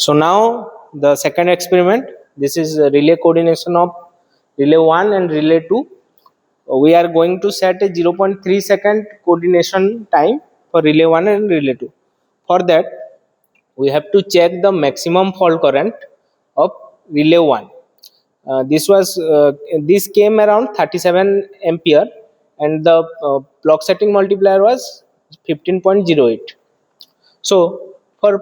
So now the second experiment, this is relay coordination of relay 1 and relay 2. We are going to set a 0.3 second coordination time for relay 1 and relay 2. For that, we have to check the maximum fault current of relay 1. This came around 37 ampere, and the clock setting multiplier was 15.08. So for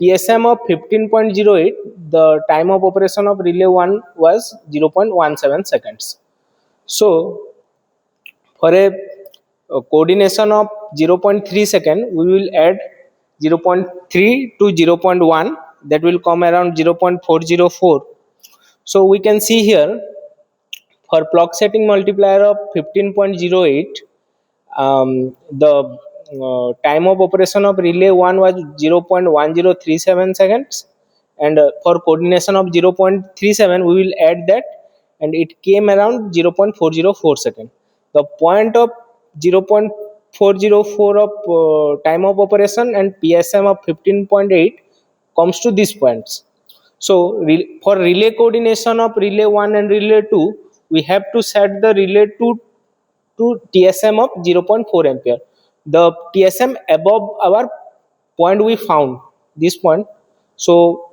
PSM of 15.08, the time of operation of relay 1 was 0.17 seconds. So for a coordination of 0.3 second, we will add 0.3 to 0.1, that will come around 0.404. So we can see here, for clock setting multiplier of 15.08, the time of operation of relay 1 was 0.1037 seconds, and for coordination of 0.37 we will add that, and it came around 0.404 second. The point of 0.404 of time of operation and PSM of 15.8 comes to these points. So for relay coordination of relay 1 and relay 2, we have to set the relay 2 to TSM of 0.4 ampere. The TSM above our point we found, this point. So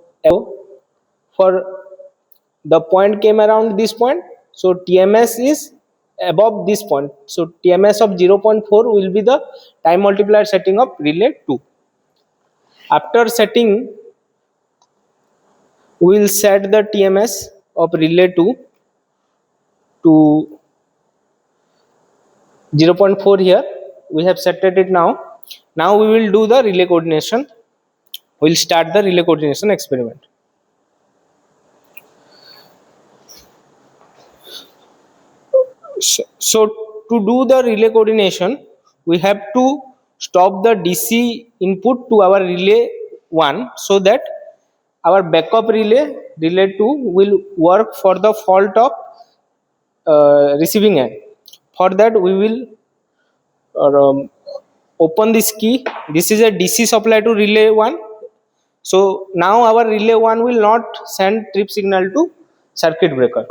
for the point came around this point, so TMS is above this point. So TMS of 0.4 will be the time multiplier setting of relay 2. After setting, we will set the TMS of relay 2 to 0.4 here. We have set it now. Now we will do the relay coordination. We will start the relay coordination experiment. So to do the relay coordination, we have to stop the DC input to our relay 1, so that our backup relay 2 will work for the fault of receiving end. For that, we will open this key. This is a DC supply to relay 1. So now our relay 1 will not send trip signal to circuit breaker.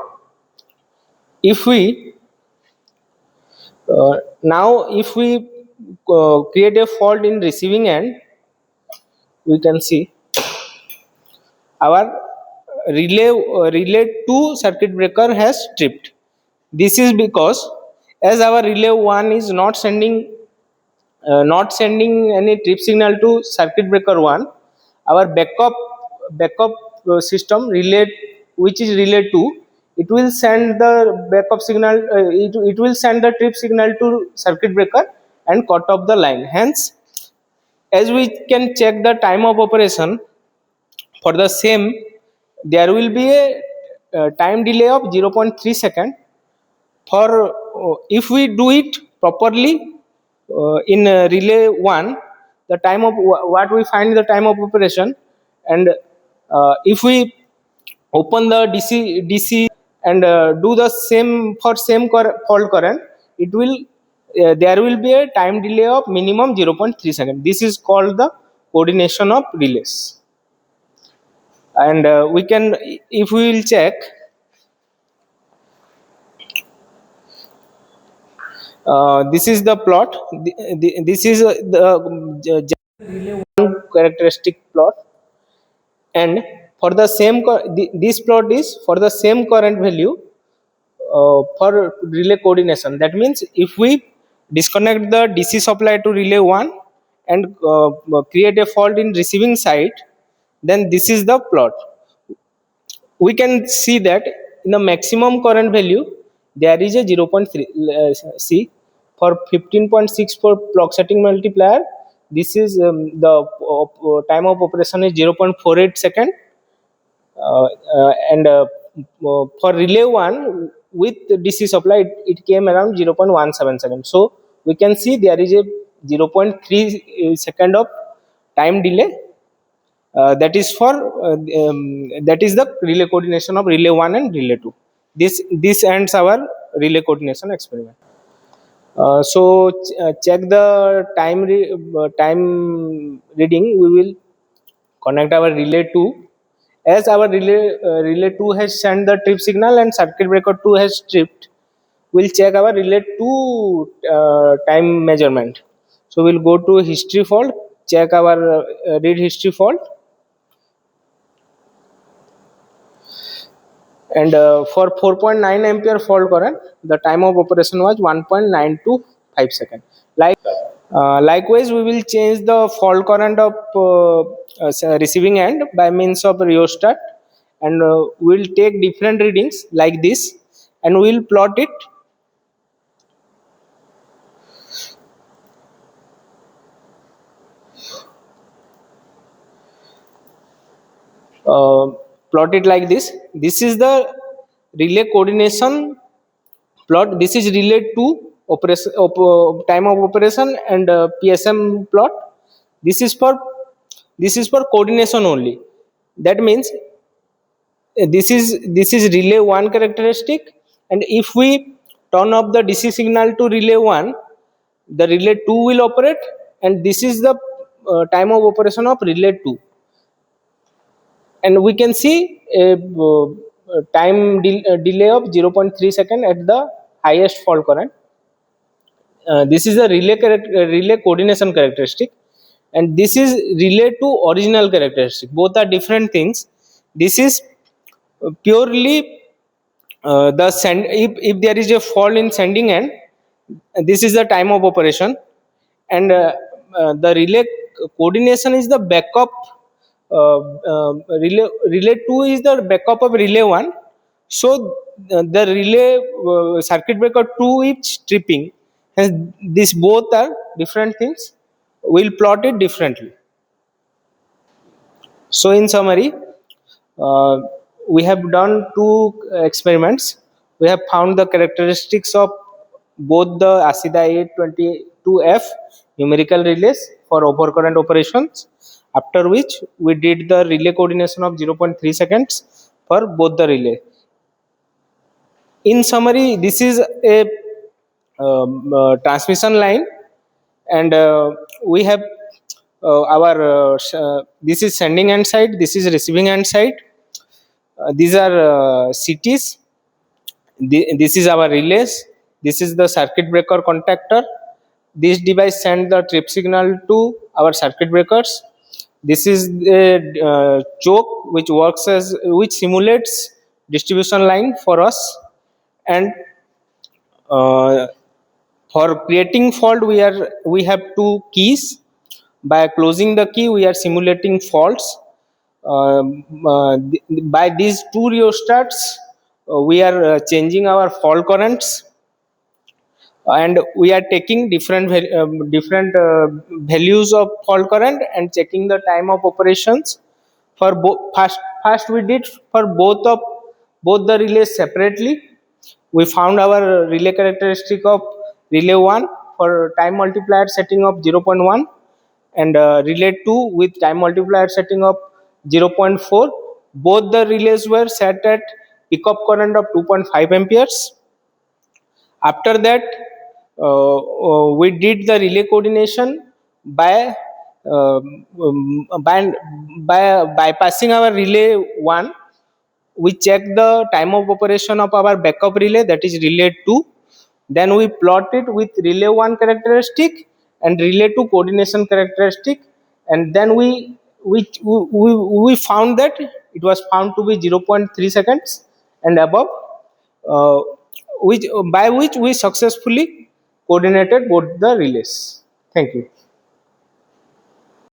If we if we create a fault in receiving end, we can see our relay 2 circuit breaker has tripped. This is because, as our relay 1 is not sending any trip signal to circuit breaker 1, our backup system relay, which is relay 2, it will send the backup signal, it will send the trip signal to circuit breaker and cut off the line. Hence, as we can check the time of operation, for the same there will be a time delay of 0.3 second. For if we do it properly in relay 1, the time of what we find the time of operation, and if we open the DC and do the same for same fault current, it will there will be a time delay of minimum 0.3 second. This is called the coordination of relays. And we can, if we will check, this is the plot. This is the relay 1 characteristic plot, and for the same this plot is for the same current value for relay coordination. That means if we disconnect the DC supply to relay 1 and create a fault in receiving side, then this is the plot. We can see that in the maximum current value there is a 0.3. See, for 15.6 for clock setting multiplier, this is the time of operation is 0.48 second, and for relay 1 with DC supply, it came around 0.17 seconds. So we can see there is a 0.3 second of time delay. That is the relay coordination of relay 1 and relay 2. This ends our relay coordination experiment. So check the time reading. We will connect our relay 2 As our relay 2 has sent the trip signal and circuit breaker 2 has tripped, we'll check our relay 2 time measurement. So we'll go to history fault, check our read history fault, and for 4.9 ampere fault current, the time of operation was 1.925 seconds. Likewise, we will change the fault current of receiving end by means of rheostat, and we'll take different readings like this, and we'll plot it. Uh, Plot it like this. This is the relay coordination plot. This is relay to operation time of operation and PSM plot. This is for coordination only. That means this is relay 1 characteristic, and if we turn off the DC signal to relay 1, the relay 2 will operate, and this is the time of operation of relay 2, and we can see a delay of 0.3 second at the highest fault current. This is a relay coordination characteristic, and this is relay to original characteristic. Both are different things. This is purely the send if there is a fault in sending end, this is the time of operation, and the relay coordination is the backup. Relay 2 is the backup of relay 1. So the relay circuit breaker 2 is tripping, and these both are different things. We'll plot it differently. So in summary, uh, we have done two experiments. We have found the characteristics of both the ASIDA 822F numerical relays for overcurrent operations, after which we did the relay coordination of 0.3 seconds for both the relay. In summary, this is a transmission line, and we have our this is sending end side, this is receiving end side. These are CTs. This is our relays. This is the circuit breaker contactor. This device sends the trip signal to our circuit breakers. This is a choke which simulates distribution line for us, and uh, for creating fault we have two keys. By closing the key, we are simulating faults. By these two rheostats, we are changing our fault currents, and we are taking different values of fault current and checking the time of operations for first we did for both the relays separately. We found our relay characteristic of relay 1 for time multiplier setting of 0.1, and relay 2 with time multiplier setting of 0.4. Both the relays were set at peak of current of 2.5 amperes. After that, we did the relay coordination by by bypassing our relay 1. We check the time of operation of our backup relay, that is relay 2. Then we plot it with relay 1 characteristic and relay 2 coordination characteristic, and then we found that it was found to be 0.3 seconds and above, uh, which by which we successfully coordinated both the relays. Thank you.